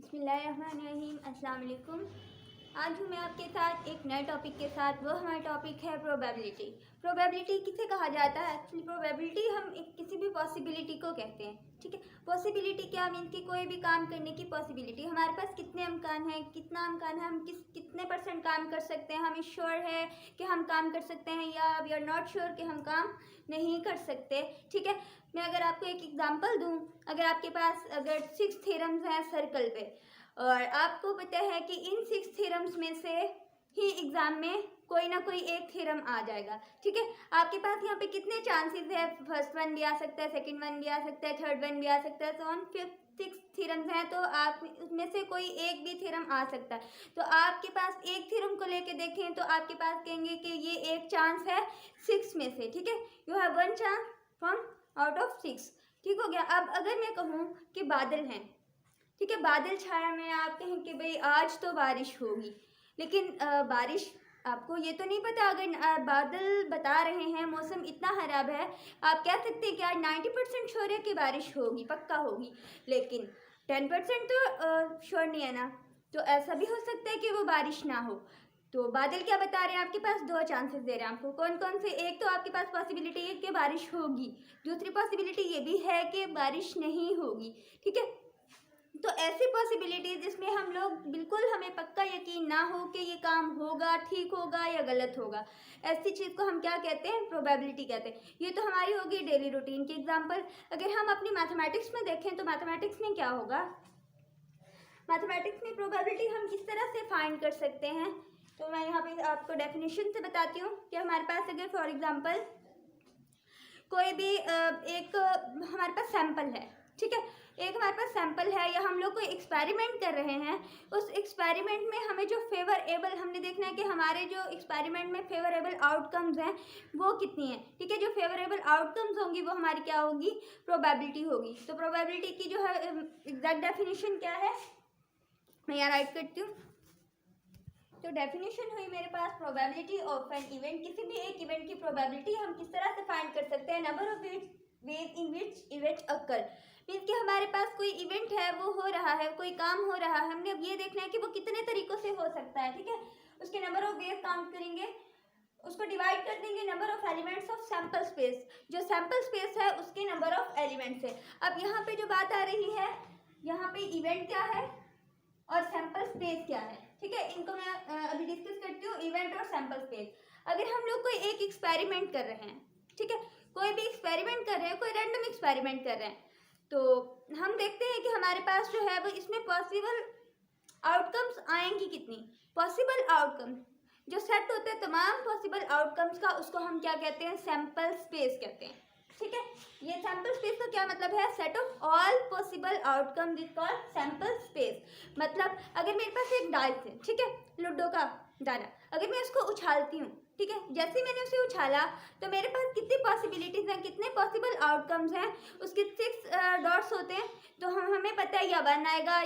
बिस्मिल्लाहिर्रहमानिर्रहीम। अस्सलाम वालेकुम। आज हूँ मैं आपके साथ एक नए टॉपिक के साथ। वो हमारा टॉपिक है प्रोबेबिलिटी। प्रोबेबिलिटी किसे कहा जाता है? एक्चुअली प्रोबेबिलिटी हम एक किसी भी पॉसिबिलिटी को कहते हैं, ठीक है। पॉसिबिलिटी क्या मीन्स कि कोई भी काम करने की पॉसिबिलिटी। हमारे पास कितने अमकान हैं, कितना अमकान है, हम कितने % काम कर सकते हैं, हमें श्योर है कि हम काम कर सकते हैं या वी आर नॉट श्योर कि हम काम नहीं कर सकते, ठीक है। मैं अगर आपको एक एग्जांपल दूं, अगर आपके पास अगर 6 थ्योरम्स हैं सर्कल पे और आपको पता है कि इन 6 थ्योरम्स में से ही एग्जाम में कोई ना कोई एक थ्योरम आ जाएगा, ठीक है। आपके पास यहाँ पे कितने चांसेस है? फर्स्ट वन भी आ सकता है, सेकंड वन भी आ सकता है, थर्ड वन भी आ सकता है, तो ऑन 6 थ्योरम्स हैं, तो आप उसमें से कोई एक भी थ्योरम आ सकता है। तो आपके पास एक थ्योरम को लेके देखें तो आपके पास कहेंगे कि ये एक चांस है 6 में से, ठीक है। You have one chance from out of 6, ठीक हो गया। अब अगर मैं कहूँ कि बादल हैं, ठीक है, बादल छाया में आप कहें कि भाई आज तो बारिश होगी, लेकिन बारिश आपको ये तो नहीं पता। अगर बादल बता रहे हैं, मौसम इतना खराब है, आप कह सकते हैं कि आज 90% श्योर है कि बारिश होगी, पक्का होगी, लेकिन 10% तो श्योर नहीं है ना। तो ऐसा भी हो सकता है कि वो बारिश ना हो। तो बादल क्या बता रहे हैं? आपके पास 2 चांसेस दे रहे हैं आपको। कौन कौन से? एक तो आपके पास पॉसिबिलिटी है कि बारिश होगी, दूसरी पॉसिबिलिटी ये भी है कि बारिश नहीं होगी, ठीक है। तो ऐसी पॉसिबिलिटी जिसमें हम लोग बिल्कुल हमें पक्का यकीन ना हो कि ये काम होगा, ठीक होगा या गलत होगा, ऐसी चीज़ को हम क्या कहते हैं? प्रोबेबिलिटी कहते हैं। ये तो हमारी होगी डेली रूटीन की एग्जांपल। अगर हम अपनी मैथमेटिक्स में देखें तो मैथमेटिक्स में क्या होगा? मैथमेटिक्स में प्रोबेबिलिटी हम किस तरह से फाइंड कर सकते हैं? तो मैं यहाँ पे आपको डेफिनेशन से बताती हूँ कि हमारे पास अगर फॉर एग्जांपल कोई भी एक हमारे पास सैंपल है, ठीक है, एक हमारे पास सैंपल है या हम लोग कोई एक्सपेरिमेंट कर रहे हैं, उस एक्सपेरिमेंट में हमें जो फेवरेबल, हमने देखना है कि हमारे जो एक्सपेरिमेंट में फेवरेबल आउटकम्स हैं वो कितनी हैं, ठीक है। जो फेवरेबल आउटकम्स होंगी वो हमारी क्या होगी? प्रोबेबिलिटी होगी। तो प्रोबेबिलिटी की जो है एग्जैक्ट डेफिनेशन क्या है, मैं यहाँ राइट करती हूँ। तो डेफिनेशन हुई मेरे पास, प्रोबेबिलिटी ऑफ एन इवेंट, किसी भी एक इवेंट की प्रोबेबिलिटी हम किस तरह से फाइंड कर सकते हैं? Number of ways in which event occur, means कि हमारे पास कोई इवेंट है, वो हो रहा है, कोई काम हो रहा है, हमने अब ये देखना है कि वो कितने तरीक़ों से हो सकता है, ठीक है। उसके नंबर ऑफ वेज काउंट करेंगे, उसको डिवाइड कर देंगे number of elements of sample space, जो सैम्पल स्पेस है उसके नंबर ऑफ एलिमेंट्स है। अब यहाँ पे जो बात आ रही है, यहाँ पे इवेंट क्या है और सैम्पल स्पेस क्या है, ठीक है। इनको मैं अभी डिस्कस करती हूँ, इवेंट और सैम्पल स्पेस। अगर हम लोग कोई एक एक्सपेरिमेंट कर रहे हैं, ठीक है, कोई भी एक्सपेरिमेंट कर रहे हैं, कोई रैंडम एक्सपेरिमेंट कर रहे हैं, तो हम देखते हैं कि हमारे पास जो है वो इसमें पॉसिबल आउटकम्स आएंगी कितनी? पॉसिबल आउटकम जो सेट होते हैं तमाम पॉसिबल आउटकम्स का, उसको हम क्या कहते हैं? सैम्पल स्पेस कहते हैं, ठीक है। ये सैम्पल स्पेस का क्या मतलब है? Set of all possible outcome is called sample space. मतलब अगर मेरे पास एक डाइस है, ठीक है, लूडो का दाना, अगर मैं उसको उछालती हूँ, ठीक है, जैसे मैंने उसे उछाला तो मेरे पास कितनी पॉसिबिलिटीज़ हैं, कितने पॉसिबल आउटकम्स हैं? उसके 6 डॉट्स होते हैं, तो हमें पता है या 1 आएगा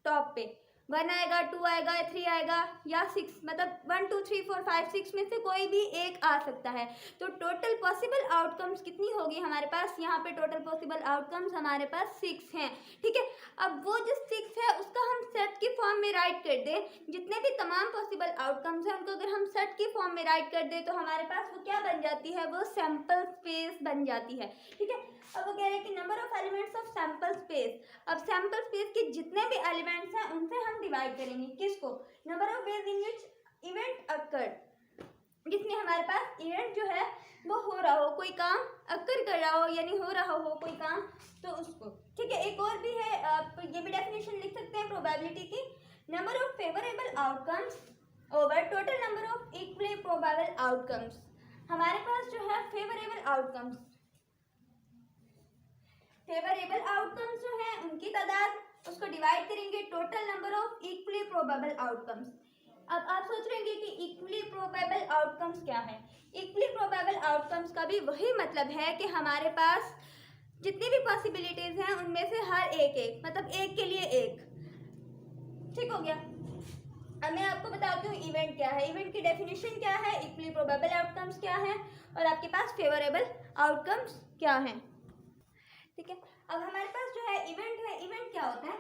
टॉप पे, 1 आएगा, 2 आएगा, 3 आएगा या 6, मतलब 1 2 3 4 5 6 में से कोई भी एक आ सकता है। तो टोटल पॉसिबल आउटकम्स कितनी होगी हमारे पास? यहाँ पे टोटल पॉसिबल आउटकम्स हमारे पास 6 हैं, ठीक है। अब वो जो 6 है उसका हम सेट की फॉर्म में राइट कर दें, जितने भी तमाम पॉसिबल आउटकम्स हैं उनको अगर हम सेट की फॉर्म में राइट कर दें तो हमारे पास वो क्या बन जाती है? वो सैम्पल स्पेस बन जाती है, ठीक है। अब वो कह रहे हैं कि number of elements of sample space. अब सैम्पल स्पेस के जितने भी एलिमेंट्स हैं उनसे हम डिवाइड करेंगे, किसको? Number of ways in which event occur, जिसमें हमारे पास इवेंट जो है वो हो रहा हो, कोई काम अकर कर रहा हो, यानी हो रहा हो कोई काम, तो उसको, ठीक है। एक और भी है, आप ये भी डेफिनेशन लिख सकते हैं प्रोबेबिलिटी की, number of favourable outcomes over total number of equally probable outcomes. हमारे पास जो है फेवरेबल आउटकम्स, फेवरेबल आउटकम्स जो है उनकी तादाद, उसको डिवाइड करेंगे total number of equally probable outcomes. अब आप सोच रहे हैं कि इक्वली प्रोबेबल आउटकम्स क्या है? इक्वली प्रोबेबल आउटकम्स का भी वही मतलब है कि हमारे पास जितनी भी पॉसिबिलिटीज हैं उनमें से हर एक मतलब एक के लिए एक, ठीक हो गया। अब मैं आपको बताती हूँ इवेंट क्या है, इवेंट की डेफिनेशन क्या है, इक्वली प्रोबेबल आउटकम्स क्या है और आपके पास फेवरेबल आउटकम्स क्या हैं, ठीक है। अब हमारे पास जो है इवेंट क्या होता है?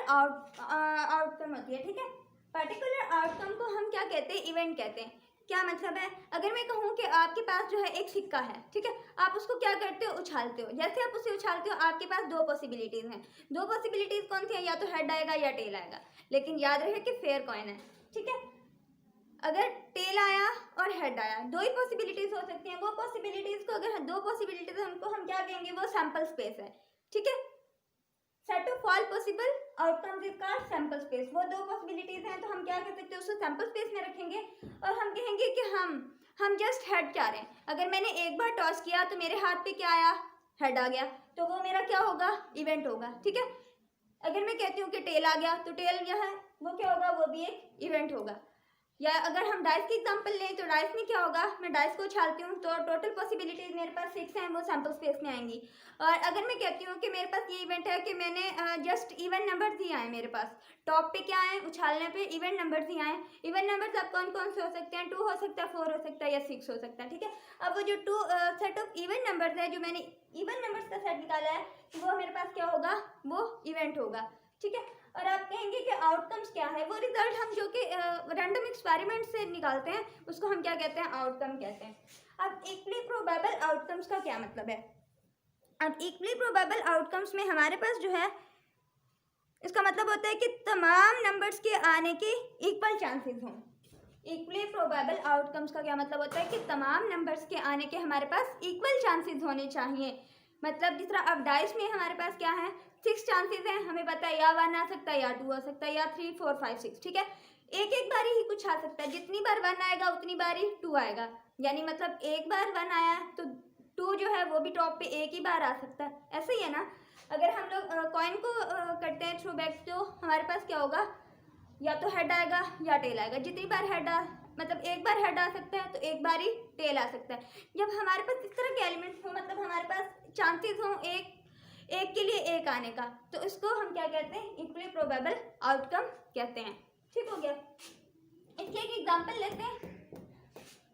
आउटकम होती है, ठीक है। पर्टिकुलर आउटकम को हम क्या कहते हैं, इवेंट कहते हैं। क्या मतलब है, अगर मैं कहूँ कि आपके पास जो है एक सिक्का है, ठीक है, आप उसको क्या करते हो, उछालते हो। जैसे आप उसे उछालते हो आपके पास दो पॉसिबिलिटीज़ हैं। दो पॉसिबिलिटीज़ कौन सी है, या तो हेड आएगा या टेल आएगा, लेकिन याद रहे कि फेयर कॉइन है, ठीक है। अगर टेल आया और हेड आया, दो ही पॉसिबिलिटीज हो सकती हैं। वो पॉसिबिलिटीज को, अगर दो पॉसिबिलिटीज हमको हम क्या कहेंगे, वो सैंपल स्पेस है, ठीक है। Set of all possible outcomes is called sample space. वो दो पॉसिबिलिटीज हैं तो हम क्या कह सकते हैं, उसको सैंपल स्पेस में रखेंगे और हम कहेंगे कि हम जस्ट हेड चाह रहे हैं। अगर मैंने एक बार टॉस किया तो मेरे हाथ पे क्या आया, हेड आ गया, तो वो मेरा क्या होगा, इवेंट होगा, ठीक है। अगर मैं कहती हूँ कि टेल आ गया तो टेल यह है, वो क्या होगा, वो भी एक इवेंट होगा। या अगर हम डाइस की एग्जांपल लें तो डाइस में क्या होगा, मैं डाइस को उछालती हूँ तो टोटल पॉसिबिलिटीज मेरे पास 6 हैं, वो सैंपल स्पेस में आएंगी। और अगर मैं कहती हूँ कि मेरे पास ये इवेंट है कि मैंने जस्ट इवन नंबर्स ही आए मेरे पास, टॉप पे क्या आए, उछालने पे इवन नंबर्स ही आए। इवन नंबर्स अब कौन कौन से हो सकते हैं, 2 हो सकता है, 4 हो सकता है या 6 हो सकता है, ठीक है। अब वो जो सेट ऑफ इवन नंबर्स है, जो मैंने इवन नंबर्स का सेट निकाला है, वो मेरे पास क्या होगा, वो इवेंट होगा, ठीक है। और आप कहेंगे कि आउटकम्स क्या है, वो रिजल्ट हम जो कि रैंडम एक्सपेरिमेंट से निकालते हैं उसको हम क्या कहते हैं, आउटकम कहते हैं। अब इक्वली प्रोबेबल आउटकम्स का क्या मतलब है। अब इक्वली प्रोबेबल आउटकम्स में हमारे पास जो है, इसका मतलब होता है कि तमाम नंबर्स के आने के इक्वल चांसेस हों। इक्वली प्रोबेबल आउटकम्स का क्या मतलब होता है कि तमाम नंबर्स के आने के हमारे पास इक्वल चांसेस होने चाहिए। मतलब जिस तरह अब डाइस में हमारे पास क्या है, 6 चांसेस हैं, हमें पता है या 1 आ सकता है या 2 आ सकता है या 3 4 5 6, ठीक है। एक एक बारी ही कुछ आ सकता है, जितनी बार 1 आएगा उतनी बार ही 2 आएगा। यानी मतलब एक बार 1 आया तो 2 जो है वो भी टॉप पे एक ही बार आ सकता है, ऐसे ही है ना। अगर हम लोग कॉइन को करते हैं थ्रू बैक तो हमारे पास क्या होगा, या तो हेड आएगा या टेल आएगा। जितनी बार हेड मतलब एक बार हेड आ सकता है तो एक बार ही टेल आ सकता है। जब हमारे पास इस तरह के एलिमेंट्स हो, मतलब हमारे पास चांसेस हों एक के लिए एक आने का, तो इसको हम क्या कहते हैं, इक्वली प्रोबेबल आउटकम कहते हैं, ठीक हो गया। इसके एक एग्जांपल लेते हैं,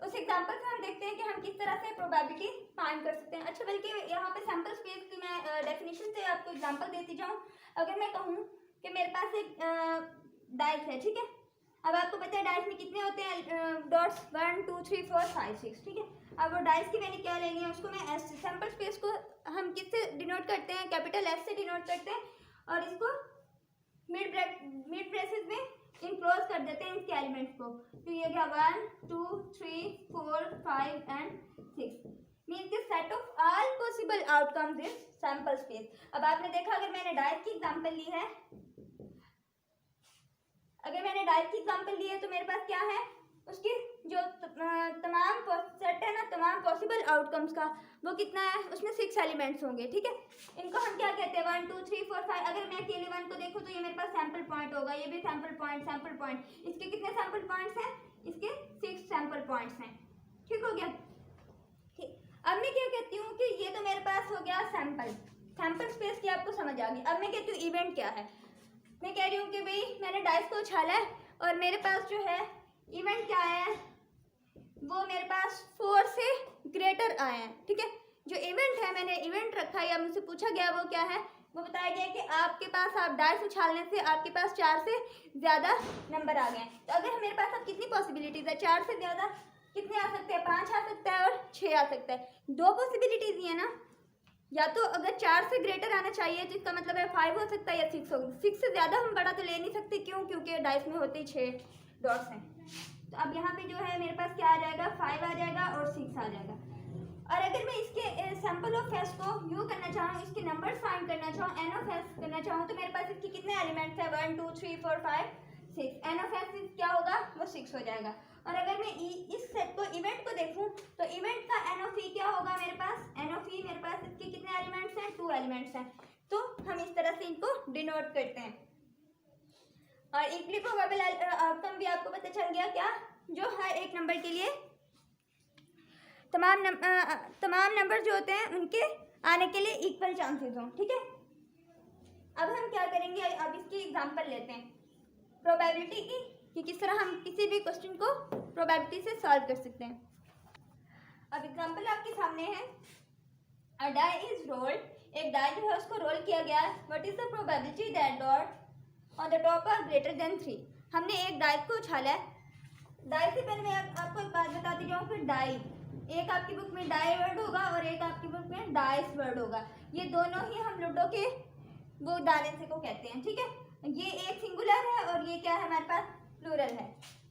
उस एग्जांपल से हम देखते हैं कि हम किस तरह से प्रोबेबिलिटी फाइंड कर सकते हैं। अच्छा, बल्कि यहाँ पे सैंपल स्पेस की मैं डेफिनेशन से आपको एग्जांपल देती जाऊँ। अगर मैं कहूँ कि मेरे पास एक डाइस है, ठीक है। अब आपको पता है डाइस में कितने होते हैं, डॉट्स, 1 2 3 4 5 6, ठीक है। अब वो डाइस की मैंने क्या लेनी है, उसको मैं सैंपल स्पेस को हम किससे डिनोट करते हैं, कैपिटल एस से डिनोट करते हैं, और इसको मिड ब्रेसेस में इनक्लोज कर देते हैं इसके एलिमेंट्स को। तो ये गया 1 2 3 4 5 and 6, means the set of all possible outcomes is sample space. अब आपने देखा, अगर मैंने डाइस की एग्जांपल ली है, तो मेरे पास क्या है, उसकी जो तमाम सेट है ना, तमाम पॉसिबल आउटकम्स का, वो कितना है, उसमें 6 एलिमेंट्स होंगे, ठीक है। इनको हम क्या कहते हैं, 1 2 3 4 5। अगर मैं अकेले 1 को देखूँ तो ये मेरे पास सैंपल पॉइंट होगा, ये भी सैंपल पॉइंट। इसके कितने सैंपल पॉइंट्स हैं, इसके 6 सैंपल पॉइंट्स हैं, ठीक हो गया। ठीक, अब मैं क्या कहती हूँ कि ये तो मेरे पास हो गया सैंपल स्पेस की आपको समझ आ गई। अब मैं कहती हूँ इवेंट क्या है। मैं कह रही हूँ कि भाई मैंने डाइस को उछाला है और मेरे पास जो है इवेंट क्या आया है, वो मेरे पास 4 से ग्रेटर आए हैं, ठीक है। जो इवेंट है, मैंने इवेंट रखा है या मुझसे पूछा गया वो क्या है, वो बताया गया कि आपके पास, आप डाइस उछालने से आपके पास 4 से ज़्यादा नंबर आ गए। तो अगर मेरे पास अब कितनी पॉसिबिलिटीज़ है, 4 से ज़्यादा कितने आ सकते हैं, 5 आ सकता है और 6 आ सकता है। 2 पॉसिबिलिटीज़ ही है ना, या तो अगर 4 से ग्रेटर आना चाहिए तो इसका मतलब है 5 हो सकता है या 6 हो। 6 से ज़्यादा हम बड़ा तो ले नहीं सकते, क्यों, क्योंकि डाइस में होते ही 6 डॉट्स हैं। तो अब यहाँ पे जो है मेरे पास क्या आ जाएगा, 5 आ जाएगा और 6 आ जाएगा। और अगर मैं इसके सैंपल ऑफ एस को यू करना चाहूँ, इसके नंबर्स फाइंड करना चाहूँ, एन ऑफ एस करना चाहूँ, तो मेरे पास इसके कितने एलिमेंट्स हैं, 1 2 3 4 5 6। एन ऑफ एस क्या होगा, वो 6 हो जाएगा। और अगर मैं इस सेट को, इवेंट को देखूँ, तो इवेंट का एन ऑफ ई क्या होगा मेरे पास, एन ऑफ ई मेरे पास इसके कितने एलिमेंट्स हैं, 2 एलिमेंट्स हैं। तो हम इस तरह से इनको डिनोट करते हैं। और इक्वली प्रोबेबल आउटकम भी आपको पता चल गया क्या, जो हर एक नंबर के लिए तमाम नंबर जो होते हैं उनके आने के लिए इक्वल चांसेस हों, ठीक है। अब हम क्या करेंगे, अब इसकी एग्जांपल लेते हैं प्रोबेबिलिटी की, कि किस तरह हम किसी भी क्वेश्चन को प्रोबेबिलिटी से सॉल्व कर सकते हैं। अब एग्जांपल आपके सामने है, अ डाई इज रोल्ड, एक डाई जो है उसको रोल किया गया है। What is the probability that dot on the top are greater than 3। हमने एक डाइस को उछाला है। डाई से पहले मैं आपको एक बात बताती जाऊँ, फिर डाई, एक आपकी बुक में डाई वर्ड होगा और एक आपकी बुक में डाइस वर्ड होगा। ये दोनों ही हम लूडो के वो दाने को कहते हैं, ठीक है। ये एक सिंगुलर है और ये क्या है हमारे पास प्लूरल है,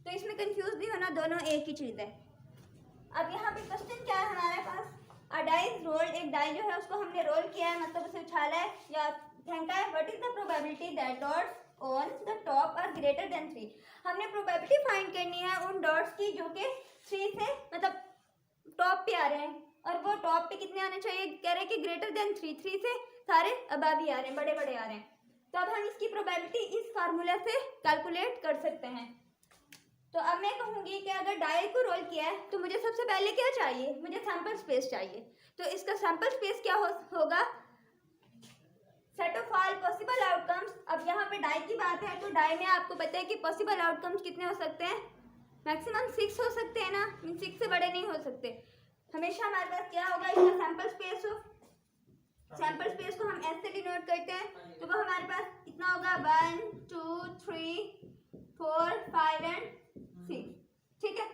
तो इसमें कंफ्यूज नहीं होना, दोनों एक ही चीज़ है। अब यहाँ पे क्वेश्चन क्या है हमारे पास, अ डाइस रोल्ड, एक डाई जो है उसको हमने रोल किया है, मतलब उसे उछाला है या फेंका है। What is the probability that dots on the top are greater than 3। हमने प्रोबेबिलिटी फाइंड करनी है उन डॉट्स की जो कि 3 से मतलब टॉप पे आ रहे हैं, और वो टॉप पे कितने आने चाहिए, कह रहे हैं कि ग्रेटर देन 3, 3 से सारे अबव ही आ रहे हैं, बड़े बड़े आ रहे हैं। तो अब हम इसकी प्रोबेबिलिटी इस फार्मूला से कैलकुलेट कर सकते हैं। तो अब मैं कहूँगी कि अगर डाई को रोल किया है तो मुझे सबसे पहले क्या चाहिए, मुझे सैंपल स्पेस चाहिए। तो इसका सैंपल स्पेस क्या होगा, set of all possible outcomes. अब यहाँ पे डाई की बात है तो डाई में आपको पता है कि पॉसिबल आउटकम्स कितने हो सकते हैं, मैक्सिमम 6 हो सकते हैं ना, 6 से बड़े नहीं हो सकते। हमेशा हमारे पास क्या होगा, इसका सैंपल स्पेस हो, सैंपल स्पेस को हम ऐसे डिनोट करते हैं, तो वो हमारे पास कितना होगा 1 2 3 4 5 एंड 6, ठीक है।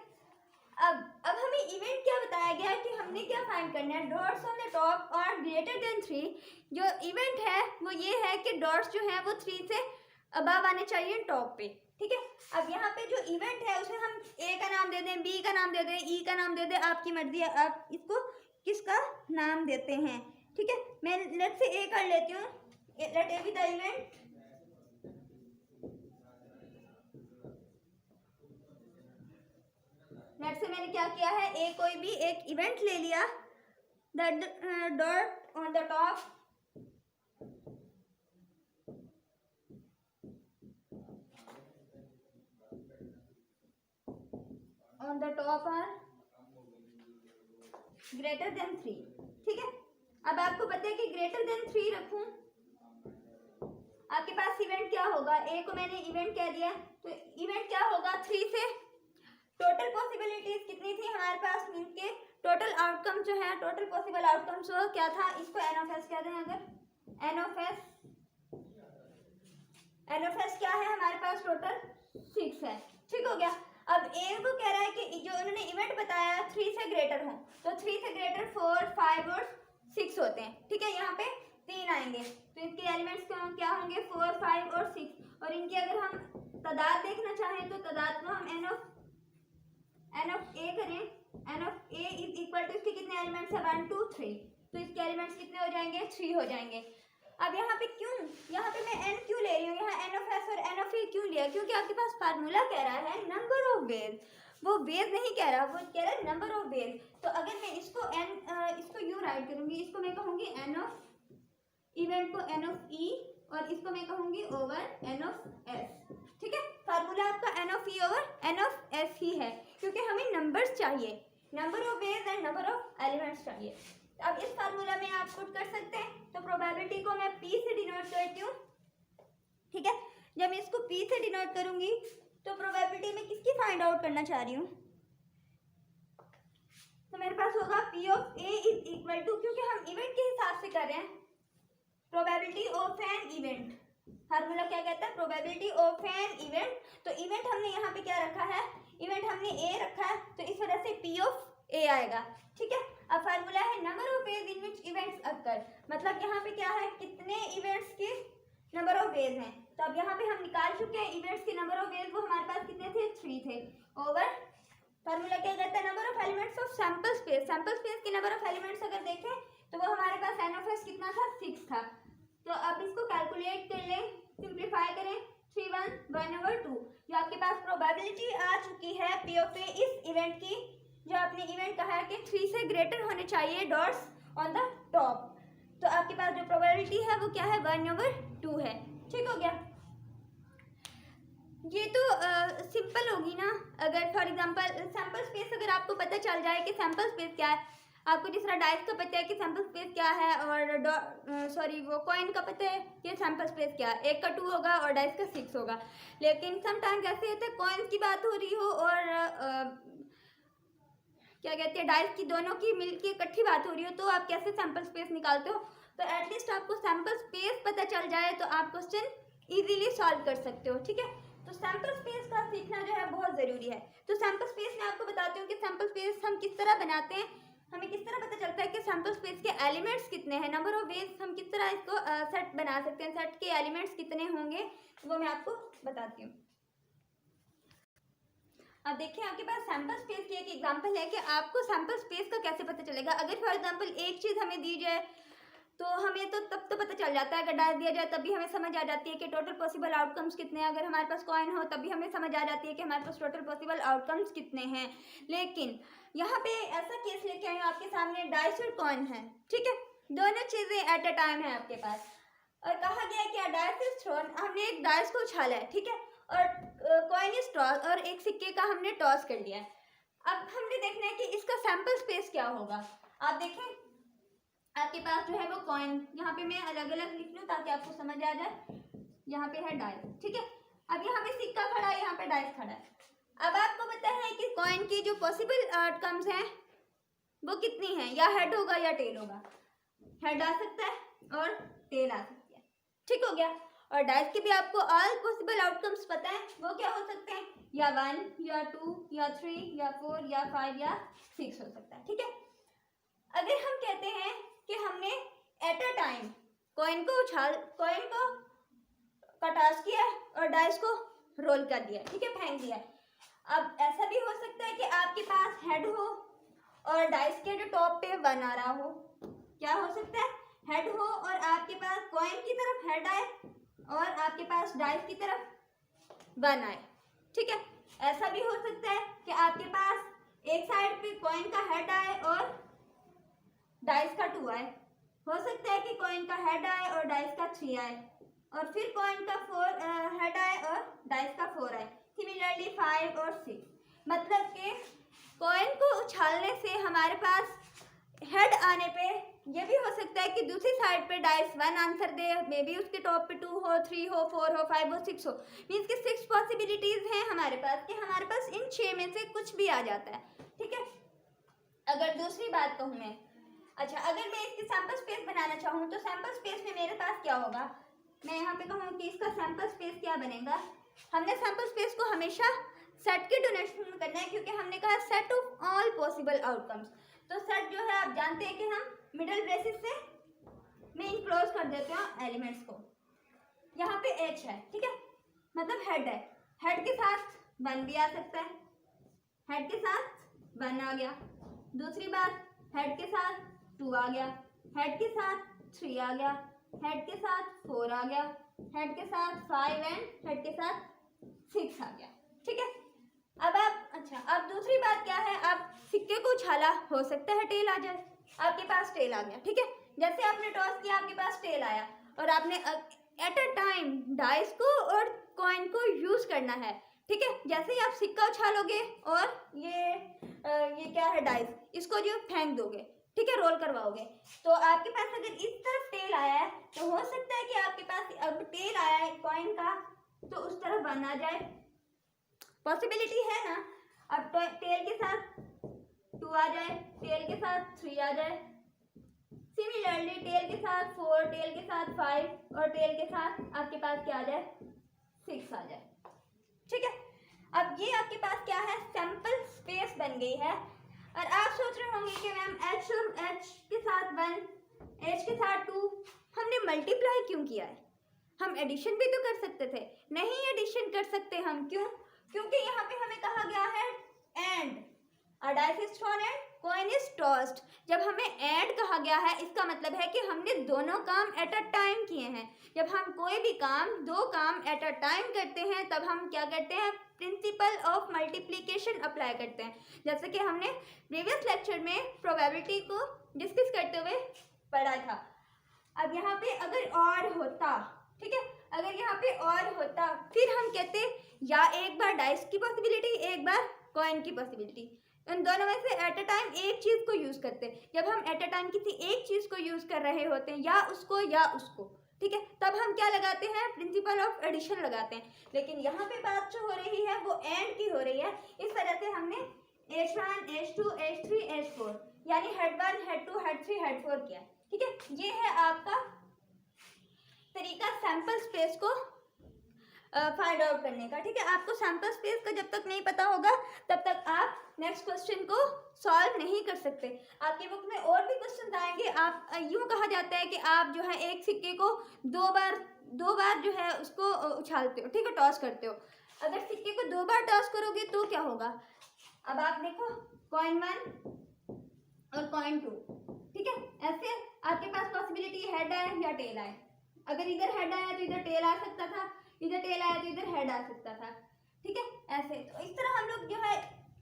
अब हमें इवेंट क्या बताया गया है कि हमने क्या फाइंड करना है, डॉट्स ऑन द टॉप और ग्रेटर देन 3। जो इवेंट है वो ये है कि डॉट्स जो है वो 3 से अबव आने चाहिए टॉप पे, ठीक है। अब यहाँ पे जो इवेंट है उसे हम ए का नाम दे दें, बी का नाम दे दें, ई का नाम दे दें, आपकी मर्जी है आप इसको किसका नाम देते हैं, ठीक है। मैं लेट से ए कर लेती हूँ, let A be the event. Let से मैंने क्या किया है, ए कोई भी एक इवेंट ले लिया, the dot on the top on the top are greater than 3, ठीक है। अब आपको पता है कि ग्रेटर देन 3 रखूं, आपके पास इवेंट क्या होगा, ए को मैंने इवेंट कह दिया, तो इवेंट क्या होगा 3 से टोटल पॉसिबिलिटीज कितनी थी हमारे पास, मीन के टोटल आउटकम जो है, टोटल पॉसिबल आउटकम्स वो क्या था, इसको एन ऑफ एस कह दें। अगर एन ऑफ एस क्या है हमारे पास टोटल 6 है, ठीक हो गया। अब ए को कह रहा है कि जो उन्होंने इवेंट बताया 3 से ग्रेटर हो, तो 3 से ग्रेटर 4 5 और 6 होते हैं, ठीक है। यहाँ पे 3 आएंगे, तो इसके एलिमेंट्स क्या होंगे 4 5 और 6, और इनकी अगर हम तादाद देखना चाहें तो तादाद को हम एन ऑफ ए करें, n of A is equal to इसके कितने एलिमेंट्स है 1 2 3, तो इसके एलिमेंट्स कितने हो जाएंगे 3 हो जाएंगे। अब यहाँ पे क्यों, यहाँ पे मैं एन क्यों ले रही हूँ, यहाँ एन ऑफ एस और एन ऑफ ए क्यों लिया, क्योंकि आपके पास फार्मूला कह रहा है नंबर ऑफ वेज, वो वेज नहीं कह रहा, वो कह रहा है नंबर ऑफ वेज। तो अगर मैं इसको इसको यू राइट करूँगी, इसको मैं कहूँगी एन ऑफ इवेंट को एन ऑफ ई, और इसको मैं कहूँगी ओवर एन ऑफ एस, ठीक है। फार्मूला आपका n of e over n of s ही है, क्योंकि हमें नंबर्स चाहिए, number of ways and number of elements चाहिए। अब इस फार्मूला में आप पुट कर सकते हैं, तो प्रोबेबिलिटी को मैं P से डिनोट करती हूँ, ठीक है। जब मैं इसको P से डिनोट करूंगी तो प्रोबेबिलिटी में किसकी फाइंड आउट करना चाह रही हूँ, तो मेरे पास होगा P of A is equal to, क्योंकि हम इवेंट के हिसाब से कर रहे हैं, probability of an event. Formula क्या कहता है, प्रोबेबिलिटी ऑफ एन इवेंट। तो इवेंट हमने यहाँ पे क्या रखा है, इवेंट हमने A रखा है, तो इस वजह से P ऑफ A आएगा, ठीक है। अब फार्मूला है number of ways in which events अकर, मतलब यहाँ पे क्या है, कितने इवेंट्स के नंबर ऑफ वेज हैं। तो अब यहाँ पे हम निकाल चुके हैं इवेंट्स के नंबर ऑफ वेज, वो हमारे पास कितने थे 3 थे, ओवर फार्मूला क्या कहता है number of elements of sample space. Sample space के नंबर ऑफ एलिमेंट्स अगर देखें तो वो हमारे पास एन ऑफ एस कितना था 6 था। तो अब इसको कैलकुलेट कर लें, सिंप्लीफाई करें, 3 1 1 ओवर 2, जो आपके पास प्रोबेबिलिटी आ चुकी है P ऑफ A इस इवेंट की, जो आपने इवेंट कहा है कि 3 से ग्रेटर होने चाहिए डॉट्स ऑन द टॉप, तो आपके पास जो प्रोबेबिलिटी है वो क्या है 1 ओवर 2 है, ठीक हो गया। ये तो सिंपल होगी ना। अगर फॉर एग्जांपल सैंपल स्पेस अगर आपको पता चल जाए कि सैंपल स्पेस क्या है, आपको जिस तरह डाइस का पता है कि सैंपल स्पेस क्या है, और वो कॉइन का पता है कि सैंपल स्पेस क्या है, एक का 2 होगा और डाइस का 6 होगा। लेकिन समटाइम्स ऐसे होता है कॉइन्स की बात हो रही हो और क्या कहते हैं डाइस की दोनों की मिलके इकट्ठी बात हो रही हो, तो आप कैसे सैंपल स्पेस निकालते हो। तो एटलीस्ट आपको सैंपल स्पेस पता चल जाए तो आप क्वेश्चन इजीली सॉल्व कर सकते हो, ठीक है। तो सैम्पल स्पेस का सीखना जो है बहुत ज़रूरी है। तो सैम्पल स्पेस में आपको बताती हूँ कि सैम्पल स्पेस हम किस तरह बनाते हैं, हमें किस तरह पता चलता है कि सैम्पल स्पेस के एलिमेंट्स कितने हैं, नंबर ऑफ वेज हम किस तरह इसको सेट बना सकते हैं, सेट के एलिमेंट्स कितने होंगे, वो मैं आपको बताती हूँ। अब देखिए आपके पास सैम्पल स्पेस की एक एग्जांपल है कि आपको सैम्पल स्पेस का कैसे पता चलेगा। अगर फॉर एग्जांपल एक चीज़ हमें दी जाए तो हमें तो तब तो पता चल जाता है, अगर डाल दिया जाए तब भी हमें समझ आ जाती है कि टोटल पॉसिबल आउटकम्स कितने हैं। अगर हमारे पास कॉइन हो तब भी हमें समझ आ जाती है कि हमारे पास टोटल पॉसिबल आउटकम्स कितने हैं। लेकिन यहाँ पे ऐसा केस लेके आई हूँ आपके सामने, डाइस और कॉइन है, ठीक है, दोनों चीज़ें एट अ टाइम है आपके पास, और कहा गया है कि डाइस इज थ्रोन, हमने एक डाइस को उछाला है, ठीक है, और कॉइन इज टॉस, और एक सिक्के का हमने टॉस कर लिया है। अब हमने देखना है कि इसका सैम्पल स्पेस क्या होगा। आप देखें आपके पास जो है वो कॉइन, यहाँ पे मैं अलग अलग लिख लूँ ताकि आपको समझ आ जाए। यहाँ पे है डाइस, ठीक है, अब यहाँ पे सिक्का खड़ा है, यहाँ पे डाइस खड़ा है। अब आपको पता है कि कॉइन की जो पॉसिबल आउटकम्स हैं वो कितनी हैं, या हेड होगा या टेल होगा, हेड आ सकता है और टेल आ सकती है, ठीक हो गया। और डाइस के भी आपको ऑल पॉसिबल आउटकम्स पता है, वो क्या हो सकते हैं, या 1 या 2 या 3 या 4 या 5 या 6 हो सकता है, ठीक है। अगर हम कहते हैं कि हमने एट अ टाइम कॉइन को का टॉस किया और डाइस को रोल कर दिया, ठीक है, फेंक दिया। अब ऐसा भी हो सकता है कि आपके पास हेड हो और डाइस के जो टॉप पे 1 आ रहा हो, क्या हो सकता है, हेड हो और आपके पास कॉइन की तरफ हेड आए और आपके पास डाइस की तरफ 1 आए, ठीक है। ऐसा भी हो सकता है कि आपके पास एक साइड पे कॉइन का हेड आए और डाइस का 2 आए, हो सकता है कि कॉइन का हेड आए और डाइस का 3 आए, और फिर कॉइन का 4 हेड आए और डाइस का 4 आए, सिमिलरली 5 और 6। मतलब कि कॉइन को उछालने से हमारे पास हेड आने पे ये भी हो सकता है कि दूसरी साइड पे dice 1 answer they, may be उसके टॉप पे 2 हो, 3 हो, 4 हो, 5 हो, 6 हो, मीन्स कि 6 पॉसिबिलिटीज हैं हमारे पास कि हमारे पास इन 6 में से कुछ भी आ जाता है, ठीक है। अगर दूसरी बात कहूँ मैं, अच्छा अगर मैं इसकी सैम्पल स्पेस बनाना चाहूँ तो सैम्पल स्पेस में मेरे पास क्या होगा, मैं यहाँ पे कहूँ कि इसका सैम्पल स्पेस क्या बनेगा। हमने सैम्पल स्पेस को हमेशा सेट के डोनेशन में करना है, क्योंकि हमने कहा set of all possible outcomes. तो सेट जो है आप जानते हैं कि हम मिडल ब्रेसेस से मैं इनक्लोज कर देते हैं एलिमेंट्स को। यहाँ पे एच है, ठीक है, मतलब हेड है, हेड के साथ 1 भी आ सकता है, हेड के साथ 1 आ गया। दूसरी बात, हेड के साथ 2 आ गया, हेड के साथ 3 आ गया, हेड के साथ 4 आ गया, हेड के साथ 5 एंड हेड के साथ 6 आ गया, ठीक है। अब आप अब दूसरी बात क्या है, आप सिक्के को उछाला, हो सकता है टेल आ जाए, आपके पास टेल आ गया, ठीक है। जैसे आपने टॉस किया आपके पास टेल आया और आपने एट अ टाइम डाइस को और कॉइन को यूज करना है, ठीक है। जैसे ही आप सिक्का उछालोगे और ये क्या है डाइस, इसको जो फेंक दोगे, ठीक है, रोल करवाओगे, तो आपके पास अगर इस तरफ टेल आया है तो हो सकता है कि आपके पास अब टेल आया है कॉइन का तो उस तरफ 1 आ जाए, पॉसिबिलिटी है ना। अब टेल के साथ 2 आ जाए, टेल के साथ 3 आ जाए, सिमिलरली टेल के साथ 4, टेल के साथ 5 और टेल के साथ आपके पास क्या आ जाए, 6 आ जाए, ठीक है। अब ये आपके पास क्या है, सैंपल स्पेस बन गई है। और आप सोच रहे होंगे कि मैम एच के साथ 1, एच के साथ 2 हमने मल्टीप्लाई क्यों किया है, हम एडिशन भी तो कर सकते थे। नहीं एडिशन कर सकते हम, क्यों, क्योंकि यहाँ पे हमें कहा गया है and a dice is throne and coin is tossed. जब हमें एंड कहा गया है इसका मतलब है कि हमने दोनों काम एट अ टाइम किए हैं। जब हम कोई भी काम 2 काम एट अ टाइम करते हैं तब हम क्या करते हैं, प्रिंसिपल ऑफ मल्टीप्लिकेशन अप्लाई करते हैं, जैसे कि हमने प्रीवियस लेक्चर में प्रोबेबिलिटी को डिस्कस करते हुए पढ़ा था। अब यहाँ पे अगर और होता, ठीक है, अगर यहाँ पे और होता फिर हम कहते या एक बार डाइस की पॉसिबिलिटी एक बार कॉइन की पॉसिबिलिटी, उन दोनों में से एट अ टाइम एक चीज़ को यूज़ करते। जब हम एट अ टाइम किसी एक चीज़ को यूज़ कर रहे होते हैं, या उसको या उसको, ठीक है, तब हम क्या लगाते हैं, प्रिंसिपल ऑफ एडिशन लगाते हैं। लेकिन यहाँ पे बात जो हो रही है वो एंड की हो रही है, इस तरह से हमने H1, H2, H3, H4 यानी हेड 1, हेड 2, हेड 3, हेड 4 किया, ठीक है। ये है आपका तरीका सैंपल स्पेस को फाइंड आउट करने का, ठीक है। आपको सैम्पल स्पेस का जब तक नहीं पता होगा तब तक आप नेक्स्ट क्वेश्चन को सॉल्व नहीं कर सकते। आपकी बुक में और भी क्वेश्चन आएंगे। आप यूँ कहा जाता है कि आप जो है एक सिक्के को दो बार जो है उसको उछालते हो, ठीक है, टॉस करते हो। अगर सिक्के को 2 बार टॉस करोगे तो क्या होगा? अब आप देखो, कॉइन 1 और कॉइन 2, ठीक है। ऐसे आपके पास पॉसिबिलिटी हेड आए या टेल आए। अगर इधर हेड आया तो इधर टेल आ सकता था, इधर टेल आया तो इधर हेड आ सकता था, ठीक है। ऐसे तो इस तरह हम लोग जो है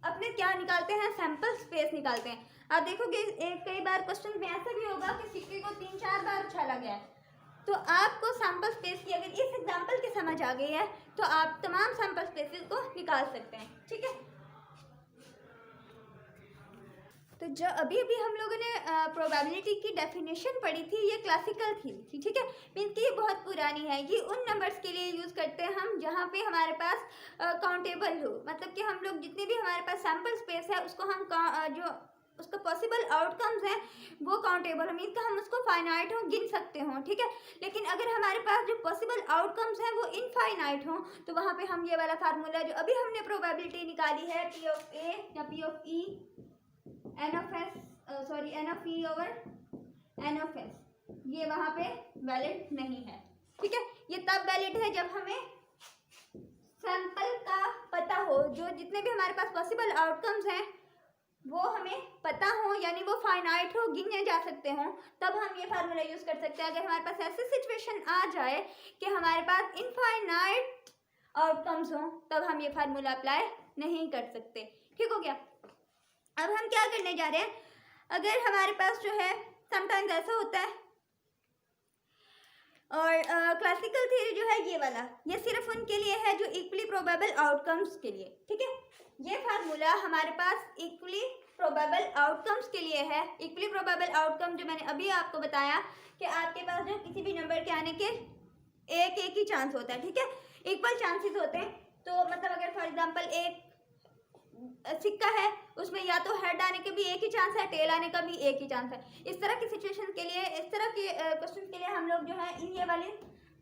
अपने क्या निकालते हैं, सैंपल स्पेस निकालते हैं। आप देखोगे कई बार क्वेश्चन में ऐसा भी होगा कि सिक्के को 3-4 बार उछाला गया है, तो आपको सैंपल स्पेस की अगर इस एग्जांपल की समझ आ गई है तो आप तमाम सैंपल स्पेसेस को निकाल सकते हैं, ठीक है। तो जो अभी हम लोगों ने प्रोबेबिलिटी की डेफिनेशन पढ़ी थी, ये क्लासिकल थी, ठीक है। मीन्स कि ये बहुत पुरानी है। ये उन नंबर्स के लिए यूज़ करते हैं हम जहाँ पे हमारे पास काउंटेबल हो, मतलब कि हम लोग जितने भी हमारे पास सैम्पल स्पेस है उसको हम जो उसका पॉसिबल आउटकम्स हैं वो काउंटेबल हो, मीन्स कि हम उसको फाइनाइट हो, गिन सकते हों, ठीक है। लेकिन अगर हमारे पास जो पॉसिबल आउटकम्स हैं वो इनफाइनाइट हों तो वहाँ पे हम ये वाला फार्मूला जो अभी हमने प्रोबेबिलिटी निकाली है P ऑफ A या P of E N of E over N of S, ये वहाँ पे वैलिड नहीं है, ठीक है। ये तब वैलिड है जब हमें सैंपल का पता हो, जो जितने भी हमारे पास पॉसिबल आउटकम्स हैं वो हमें पता हो, यानी वो फाइनाइट हो, गिने जा सकते हों, तब हम ये फार्मूला यूज़ कर सकते हैं। अगर हमारे पास ऐसी सिचुएशन आ जाए कि हमारे पास इनफाइनाइट आउटकम्स हों तब हम ये फार्मूला अप्लाई नहीं कर सकते, ठीक हो गया। अब हम क्या करने जा रहे हैं, अगर हमारे पास जो है समटाइम्स ऐसा होता है, और क्लासिकल थ्योरी जो है ये वाला, ये सिर्फ उनके लिए है जो इक्वली प्रोबेबल आउटकम्स के लिए, ठीक है। ये फार्मूला हमारे पास इक्वली प्रोबेबल आउटकम्स के लिए है। इक्वली प्रोबेबल आउटकम जो मैंने अभी आपको बताया कि आपके पास जो किसी भी नंबर के आने के एक ही चांस होता है, ठीक है, इक्वल चांसेस होते हैं। तो मतलब अगर फॉर एग्जांपल एक सिक्का है, उसमें या तो हेड आने के भी एक ही चांस है, टेल आने का भी एक ही चांस है। इस तरह की सिचुएशन के लिए, इस तरह के क्वेश्चन के लिए हम लोग जो है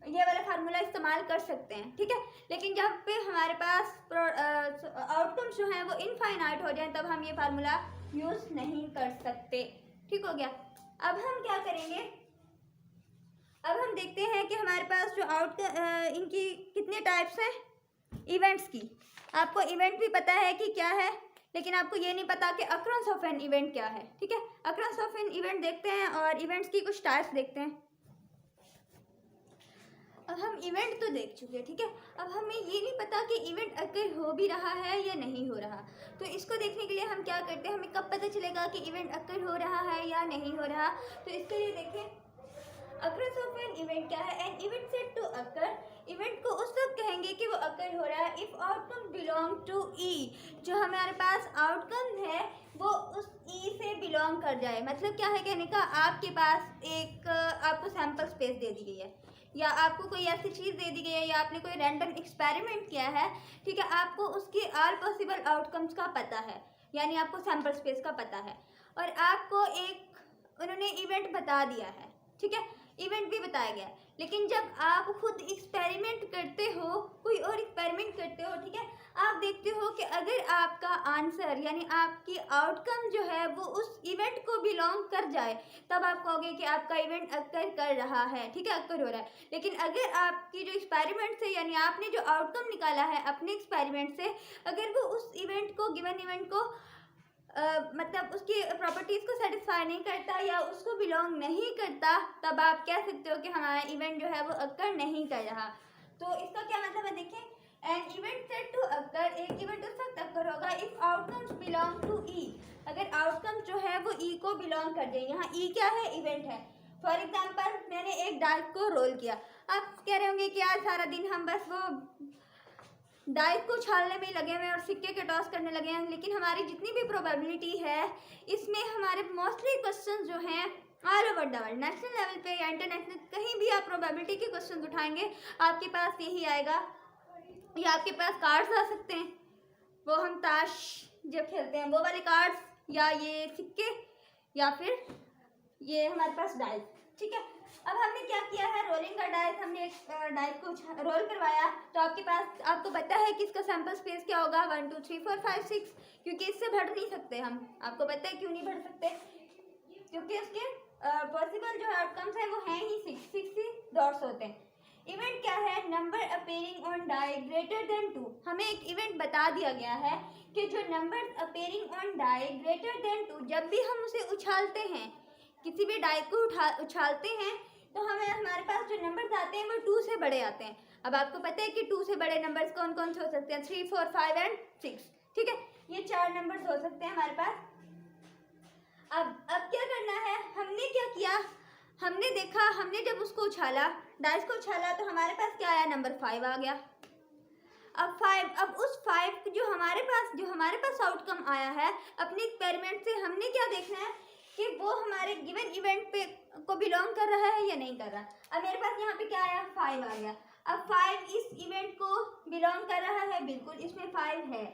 ये वाला फार्मूला इस्तेमाल कर सकते हैं, ठीक है। लेकिन जब पे हमारे पास आउटकम्स जो हैं वो इनफाइनाइट हो जाए तब हम ये फार्मूला यूज़ नहीं कर सकते, ठीक हो गया। अब हम क्या करेंगे, अब हम देखते हैं कि हमारे पास जो इनकी कितने टाइप्स हैं इवेंट्स की। आपको इवेंट भी पता है कि क्या है, लेकिन आपको ये नहीं पता कि अक्रंस ऑफ एन इवेंट क्या है, ठीक है। अक्रंस ऑफ एन इवेंट देखते हैं और इवेंट्स की कुछ टाइप्स देखते हैं। अब हम इवेंट तो देख चुके हैं, ठीक है। अब हमें ये नहीं पता कि इवेंट अगर हो भी रहा है या नहीं हो रहा, तो इसको देखने के लिए हम क्या करते हैं, हमें कब पता चलेगा कि इवेंट अगर हो रहा है या नहीं हो रहा। तो इसके लिए देखें, अक्रंस ऑफ एन इवेंट क्या है, an event set to occur, event को उस वक्त कहेंगे कि वो अकर हो रहा है इफ आउटकम बिलोंग टू ई, जो हमारे पास आउटकम है वो उस ई से बिलोंग कर जाए। मतलब क्या है कहने का, आपके पास एक आपको सैम्पल स्पेस दे दी गई है, या आपको कोई ऐसी चीज़ दे दी गई है, या आपने कोई रैंडम एक्सपेरिमेंट किया है, ठीक है, आपको उसके ऑल पॉसिबल आउटकम्स का पता है, यानी आपको सैम्पल स्पेस का पता है, और आपको एक उन्होंने इवेंट बता दिया है, ठीक है, इवेंट भी बताया गया। लेकिन जब आप खुद एक्सपेरिमेंट करते हो, कोई और एक्सपेरिमेंट करते हो, ठीक है, आप देखते हो कि अगर आपका आंसर यानी आपकी आउटकम जो है वो उस इवेंट को बिलोंग कर जाए तब आप कहोगे कि आपका इवेंट अक्कर कर रहा है, ठीक है, अक्कर हो रहा है। लेकिन अगर आपकी जो एक्सपेरिमेंट से यानी आपने जो आउटकम निकाला है अपने एक्सपेरिमेंट से, अगर वो उस इवेंट को, गिवन इवेंट को मतलब उसकी प्रॉपर्टीज़ को सेटिस्फाई नहीं करता या उसको बिलोंग नहीं करता, तब आप कह सकते हो कि हमारा इवेंट जो है वो अक्कर नहीं कर रहा। तो इसका क्या मतलब है, देखें, an event set to occur, एक इवेंट उस वक्त अक्कर होगा if outcomes belong to E, अगर आउटकम जो है वो ई को बिलोंग कर जाए। यहाँ ई क्या है, इवेंट है। फॉर एग्जाम्पल मैंने एक डाइस को रोल किया, आप कह रहे होंगे कि आज सारा दिन हम बस वो डाइस को उछालने में लगे हुए और सिक्के के टॉस करने लगे हैं, लेकिन हमारी जितनी भी प्रोबेबिलिटी है इसमें हमारे मोस्टली क्वेश्चन जो हैं all over the world, national level पे या इंटरनेशनल, कहीं भी आप प्रोबेबिलिटी के क्वेश्चन उठाएंगे आपके पास यही आएगा, या आपके पास कार्ड्स आ सकते हैं, वो हम ताश जब खेलते हैं वो वाले कार्ड्स, या ये सिक्के, या फिर ये हमारे पास डाइस, ठीक है। अब हमने क्या किया है, रोलिंग का डाइस, हमने एक डाइस को रोल करवाया, तो आपके पास, आपको पता है कि इसका सैंपल स्पेस क्या होगा, 1 2 3 4 5 6, क्योंकि इससे बढ़ नहीं सकते हम। आपको पता है क्यों नहीं बढ़ सकते, क्योंकि उसके पॉसिबल जो आउटकम्स हैं वो हैं ही 6 ही डॉट्स होते हैं। इवेंट क्या है, number appearing on die greater than 2। हमें एक इवेंट बता दिया गया है कि जो number appearing on die greater than 2, जब भी हम उसे उछालते हैं, किसी भी डाई को उछालते हैं, तो हमें, हमारे पास जो नंबर्स आते हैं वो 2 से बड़े आते हैं। अब आपको पता है कि 2 से बड़े नंबर्स कौन कौन से हो सकते हैं, 3 4 5 एंड 6, ठीक है, ये 4 नंबर्स हो सकते हैं हमारे पास। अब क्या करना है, हमने क्या किया, हमने देखा, हमने जब उसको उछाला, डाइस को उछाला, तो हमारे पास क्या आया, नंबर 5 आ गया। अब 5, अब उस 5 जो हमारे पास आउटकम आया है अपने एक्सपेरिमेंट से, हमने क्या देखना है कि वो हमारे गिवन इवेंट पे को बिलोंग कर रहा है या नहीं कर रहा। अब मेरे पास यहाँ पे क्या आया, 5 आ गया। अब 5 इस इवेंट को बिलोंग कर रहा है, बिल्कुल इसमें 5 है।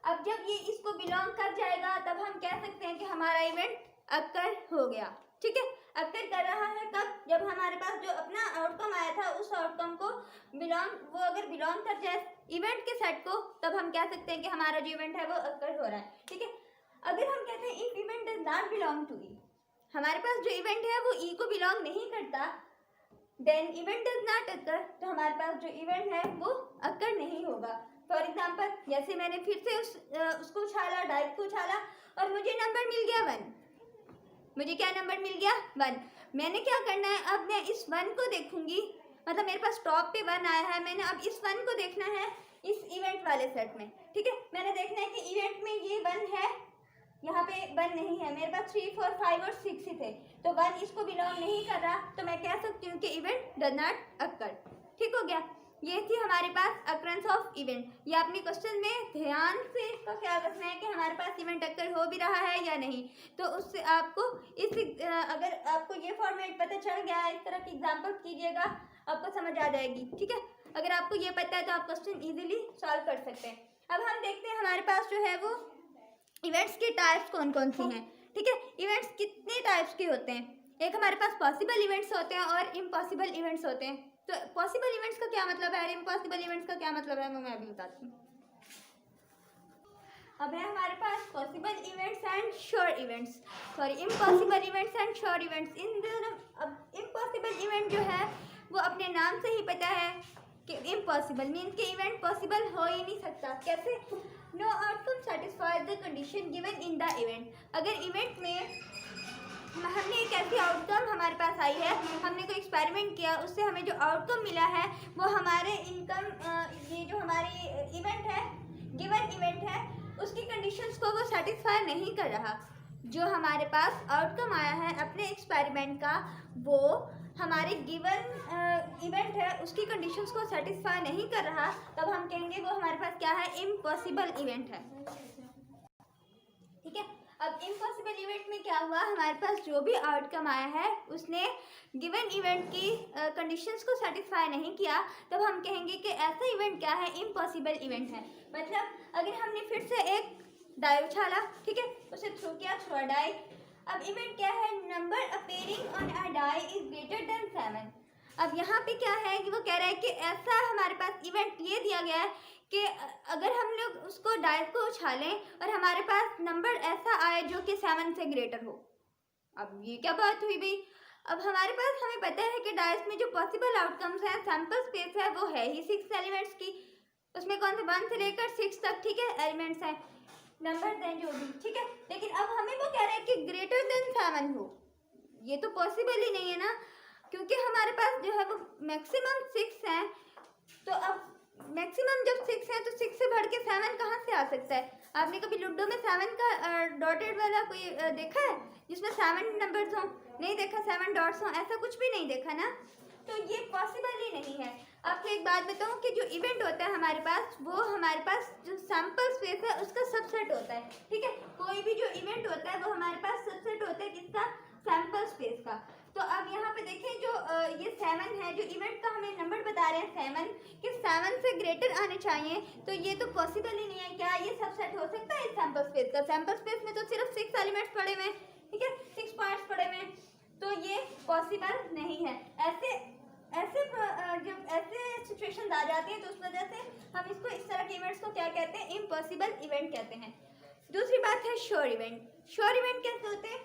अब जब ये इसको बिलोंग कर जाएगा, तब हम कह सकते हैं कि हमारा इवेंट अक्कर हो गया, ठीक है। अक्कर कर रहा है कब, जब हमारे पास जो अपना आउटकम आया था उस आउटकम को वो अगर बिलोंग कर जाए इवेंट के सेट को, तब हम कह सकते हैं कि हमारा जो इवेंट है वो अक्कर हो रहा है, ठीक है। अगर हम कहते हैं if event does not belong to e, हमारे पास जो इवेंट है वो ई को बिलोंग नहीं करता, then event does not occur, तो हमारे पास जो इवेंट है वो अक्कर नहीं होगा। फॉर एग्जाम्पल, जैसे मैंने फिर से उसको उछाला, डाइस को उछाला, और मुझे नंबर मिल गया 1। मुझे क्या नंबर मिल गया, 1। मैंने क्या करना है, अब मैं इस 1 को देखूंगी, मतलब मेरे पास टॉप पे 1 आया है, मैंने अब इस 1 को देखना है इस इवेंट वाले सेट में, ठीक है। मैंने देखना है कि इवेंट में ये 1 है, यहाँ पे 1 नहीं है, मेरे पास 3 4 5 और 6 ही थे, तो 1 इसको बिलोंग नहीं कर रहा, तो मैं कह सकती हूँ कि इवेंट डज नॉट अक्कर, ठीक हो गया। ये थी हमारे पास अक्रंस ऑफ इवेंट। ये अपने क्वेश्चन में ध्यान से इसका ख्याल रखना है कि हमारे पास इवेंट अक्कर हो भी रहा है या नहीं। तो उससे आपको अगर आपको ये फॉर्मेट पता चल गया है, इस तरह की एग्जाम्पल कीजिएगा, आपको समझ आ जाएगी, ठीक है। अगर आपको ये पता है तो आप क्वेश्चन ईजिली सॉल्व कर सकते हैं। अब हम देखते हैं हमारे पास जो है वो इवेंट्स की टाइप्स कौन कौन सी हैं, ठीक है। इवेंट्स कितने टाइप्स के होते हैं, एक हमारे पास पॉसिबल इवेंट्स होते हैं और इम्पॉसिबल इवेंट्स होते हैं। तो पॉसिबल इवेंट्स का क्या मतलब है और इम्पॉसिबल इवेंट्स का क्या मतलब है, मैं अभी बताती हूँ। अब है हमारे पास possible events and sure events, sorry impossible events and sure events. इन दोनों, अब इम्पॉसिबल इवेंट जो है वो अपने नाम से ही पता है कि इम्पॉसिबल मीन्स कि इवेंट पॉसिबल हो ही नहीं सकता। कैसे, know outcome satisfy the condition given in the event. अगर इवेंट में हमने एक ऐसी आउटकम हमारे पास आई है, हमने कोई एक्सपेरिमेंट किया, उससे हमें जो आउटकम मिला है वो हमारे ये जो हमारी इवेंट है, गिवन इवेंट है, उसकी कंडीशंस को वो सेटिस्फाई नहीं कर रहा। जो हमारे पास आउटकम आया है अपने एक्सपेरिमेंट का, वो हमारे गिवन इवेंट है उसकी कंडीशंस को सेटिस्फाई नहीं कर रहा, तब हम कहेंगे वो हमारे पास क्या है, इम्पॉसिबल इवेंट है, ठीक है। अब इम्पॉसिबल इवेंट में क्या हुआ, हमारे पास जो भी आउटकम आया है उसने गिवन इवेंट की कंडीशंस को सेटिस्फाई नहीं किया, तब हम कहेंगे कि ऐसा इवेंट क्या है, इम्पॉसिबल इवेंट है। मतलब अगर हमने फिर से एक डाई उछाला, ठीक है, उसे थ्रो किया, थ्रो अ डाई। अब इवेंट क्या है, number appearing on a die is greater than 7। अब यहाँ पे क्या है कि वो कह रहा है कि ऐसा हमारे पास इवेंट ये दिया गया है कि अगर हम लोग उसको डाइस को उछालें और हमारे पास नंबर ऐसा आए जो कि 7 से ग्रेटर हो। अब ये क्या बात हुई भाई, अब हमारे पास, हमें पता है कि डाइस में जो पॉसिबल आउटकम्स हैं, सैम्पल स्पेस है वो है ही 6 एलिमेंट्स की, उसमें कौन से 1 से लेकर 6 तक, ठीक है, एलिमेंट्स हैं, नंबर हैं जो भी, ठीक है। लेकिन अब हमें वो कह रहे हैं कि ग्रेटर देन 7 हो, ये तो पॉसिबल ही नहीं है ना, क्योंकि हमारे पास जो है वो मैक्सिमम 6 हैं। तो अब मैक्सिमम जब 6 है तो 6 से बढ़ के 7 कहाँ से आ सकता है। आपने कभी लूडो में 7 का डॉटेड वाला कोई देखा है जिसमें 7 नंबर्स हों? नहीं देखा, 7 डॉट्स हों, ऐसा कुछ भी नहीं देखा ना, तो ये पॉसिबल ही नहीं है। आपको एक बात बताऊं कि जो इवेंट होता है हमारे पास, वो हमारे पास जो सैम्पल स्पेस है उसका सबसेट होता है, ठीक है। कोई भी जो इवेंट होता है वो हमारे पास सबसेट होता है किसका, सैम्पल स्पेस का। तो अब यहाँ पे देखें जो ये 7 है, जो इवेंट का हमें नंबर बता रहे हैं 7, कि 7 से ग्रेटर आने चाहिए, तो ये तो पॉसिबल ही नहीं है। क्या ये सबसेट हो सकता है इस सैम्पल स्पेस का? सैम्पल स्पेस में तो सिर्फ 6 एलिमेंट्स पड़े हुए हैं, ठीक है, 6 पार्ट्स पड़े हुए हैं, तो ये पॉसिबल नहीं है। ऐसे जब ऐसे सिचुएशंस आ जाती हैं तो उस वजह से हम इसको इस तरह के इवेंट्स को क्या कहते हैं, इम्पॉसिबल इवेंट कहते हैं। दूसरी बात है श्योर इवेंट। श्योर इवेंट कैसे होते हैं,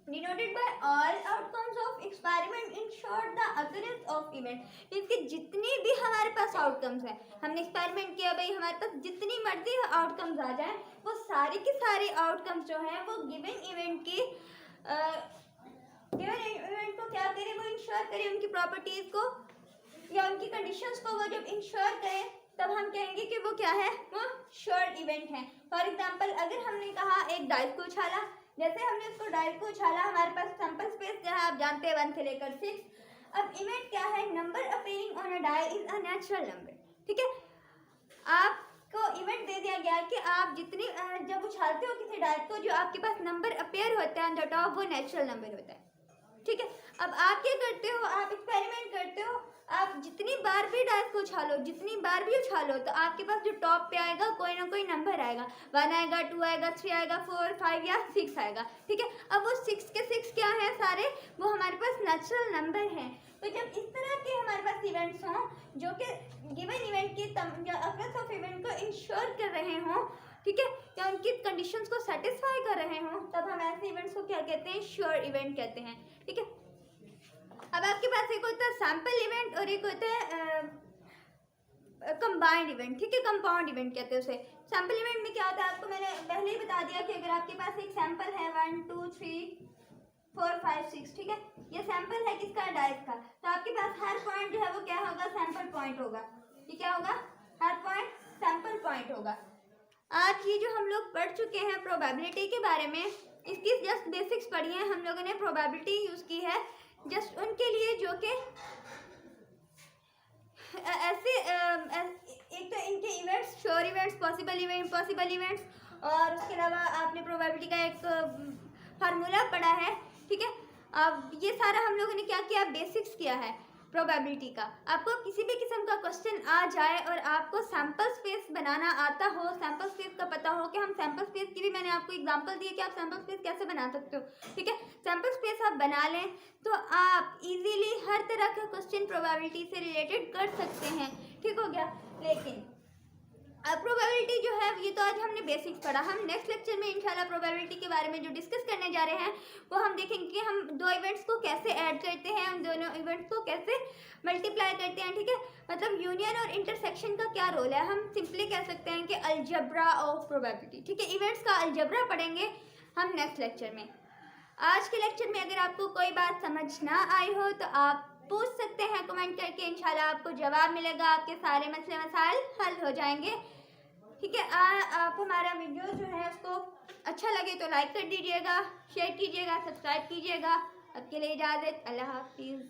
denoted by all outcomes of experiment ensure the occurrence of event. इसके जितनी भी हमारे पास आउटकम्स हैं, हमने एक्सपेरिमेंट किया भाई, हमारे पास जितनी मर्जी आउटकम्स आ जाए, वो सारे के सारे आउटकम्स जो हैं वो गिवन इवेंट की गिवन इवेंट को क्या करें, वो इंश्योर करें, उनकी प्रॉपर्टीज को या उनकी कंडीशंस को वो जब इंश्योर करें तब हम कहेंगे कि वो क्या है, वो श्योर इवेंट है। फॉर एग्जांपल अगर हमने कहा एक डाइस को उछाला, जैसे हमने उसको डाइस को उछाला, हमारे पास सैंपल स्पेस जहाँ आप जानते हैं 1 से लेकर 6। अब इवेंट क्या है, number appearing on a die is a natural number. ठीक है, आपको इवेंट दे दिया गया कि आप जितनी जब उछालते हो किसी डाइस को, जो आपके पास नंबर अपीयर होता है ऑन द टॉप, वो नेचुरल नंबर होता है। ठीक है, अब आप क्या करते हो, आप एक्सपेरिमेंट करते हो, आप जितनी बार भी डाइस को उछालो, जितनी बार भी उछालो, तो आपके पास जो टॉप पे आएगा कोई ना कोई नंबर आएगा, 1 आएगा, 2 आएगा, 3 आएगा, 4, 5 या 6 आएगा। ठीक है, अब वो 6 के 6 क्या है सारे, वो हमारे पास नेचुरल नंबर हैं। तो जब इस तरह के हमारे पास इवेंट्स हों जो कि गिवन इवेंट की अकरेंस ऑफ इवेंट को इंश्योर कर रहे हों, ठीक है, या उनकी कंडीशंस को सेटिस्फाई कर रहे हों, तब हम ऐसे इवेंट्स को क्या कहते हैं, श्योर इवेंट कहते हैं। ठीक है, अब आपके पास एक होता है सैंपल इवेंट और एक होता है कंबाइंड इवेंट। ठीक है, कंपाउंड इवेंट कहते हैं उसे। सैंपल इवेंट में क्या होता है, आपको मैंने पहले ही बता दिया कि अगर आपके पास एक सैंपल है 1 2 3 4 5 6, ठीक है, ये सैंपल है किसका, डाइस का, तो आपके पास हर पॉइंट जो है वो क्या होगा, सैंपल पॉइंट होगा। ये क्या होगा, हर पॉइंट सैंपल पॉइंट होगा। आज ये जो हम लोग पढ़ चुके हैं प्रोबेबिलिटी के बारे में, इसकी जस्ट बेसिक्स पढ़ी हैं हम लोगों ने, प्रोबेबिलिटी यूज़ की है जस्ट उनके लिए जो कि ऐसे एक तो इनके events, sure events, possible event, impossible events, और उसके अलावा आपने प्रोबेबिलिटी का एक फार्मूला पढ़ा है। ठीक है, अब ये सारा हम लोगों ने क्या किया, बेसिक्स किया है प्रोबेबिलिटी का। आपको किसी भी किस्म का क्वेश्चन आ जाए और आपको सैंपल स्पेस बनाना आता हो, सैंपल स्पेस का पता हो कि हम सैंपल स्पेस की भी मैंने आपको एग्जांपल दिए कि आप सैंपल स्पेस कैसे बना सकते हो। ठीक है, सैंपल स्पेस आप बना लें तो आप इजीली हर तरह का क्वेश्चन प्रोबेबिलिटी से रिलेटेड कर सकते हैं। ठीक हो गया, लेकिन अब प्रोबेबिलिटी जो है ये तो आज हमने बेसिक्स पढ़ा। हम नेक्स्ट लेक्चर में इंशाल्लाह प्रोबेबिलिटी के बारे में जो डिस्कस करने जा रहे हैं वो हम देखेंगे कि हम दो इवेंट्स को कैसे ऐड करते हैं, उन दोनों इवेंट्स को कैसे मल्टीप्लाई करते हैं। ठीक है, मतलब यूनियन और इंटरसेक्शन का क्या रोल है, हम सिंपली कह सकते हैं कि अलजबरा ऑफ प्रोबेबिलिटी। ठीक है, इवेंट्स का अलजबरा पढ़ेंगे हम नेक्स्ट लेक्चर में। आज के लेक्चर में अगर आपको कोई बात समझ ना आई हो तो आप पूछ सकते हैं कमेंट करके, इंशाल्लाह आपको जवाब मिलेगा, आपके सारे मसले मसाइल हल हो जाएंगे। ठीक है, आप हमारा वीडियो जो है उसको अच्छा लगे तो लाइक कर दीजिएगा, शेयर कीजिएगा, सब्सक्राइब कीजिएगा। अब के लिए इजाज़त, अल्लाह हाफिज़।